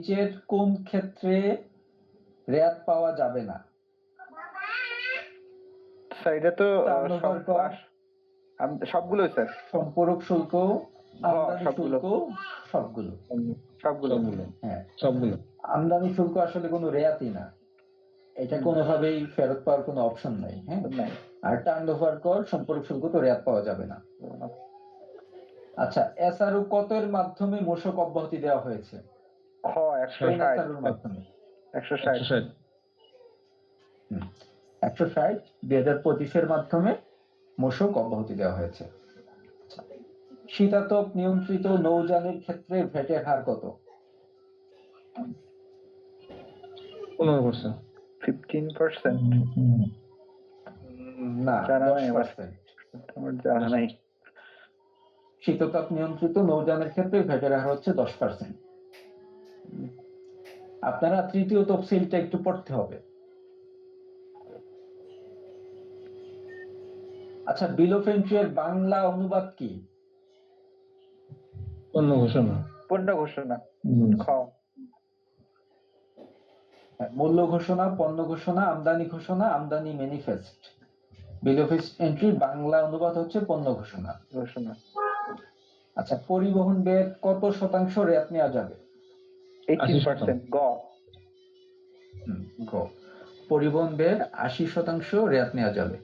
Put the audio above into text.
নিচের কোন ক্ষেত্রে রেয়াত পাওয়া যাবে না? স্যার এটা তো টার্নওভার কর, সবগুলো স্যার, সম্পূরক শুল্ক, আমদানি সবগুলো। শুল্ক, সবগুলো। সবগুলো হ্যাঁ, সবগুলো। আমদানি শুল্ক আসলে কোনো রেয়াতই না, এটা কোনোভাবেই ফেরত পাওয়ার কোনো অপশন নাই। হ্যাঁ, নাই। আর টার্নওভার কর, সম্পূরক শুল্ক তো রেয়াত পাওয়া যাবে না। আচ্ছা, এসআরও কতের মাধ্যমে মূসক অব্যাহতি দেওয়া হয়েছে? 160 এসআরওর মাধ্যমে 160 160 2025-এর মাধ্যমে মূসক অব্যাহতি দেওয়া হয়েছে। শীতাতপ নিয়ন্ত্রিত নৌযানের ক্ষেত্রে ভ্যাটের হার কত? 15%। 15%? না, জানা নাই আমার। 10%। আমার জানা নাই। শীততাপ নিয়ন্ত্রিত নৌযানের ক্ষেত্রে ভ্যাটের হার হচ্ছে 10%। আপনারা তৃতীয় তফসিলটা একটু পড়তে হবে। আচ্ছা, বিল অফ এন্ট্রি এর বাংলা অনুবাদ কি? পণ্য ঘোষণা। পণ্য ঘোষণা। খ। মূল্য ঘোষণা, পণ্য ঘোষণা, আমদানি ঘোষণা, আমদানি manifest. Bill of entry Bangla অনুবাদ হচ্ছে পণ্য ঘোষণা। আচ্ছা, পরিবহন ব্যয়ের কত শতাংশ রেয়াত নেওয়া যাবে? 80%। গ। পরিবহন ব্যয়ের 80% রেয়াত নেওয়া যাবে।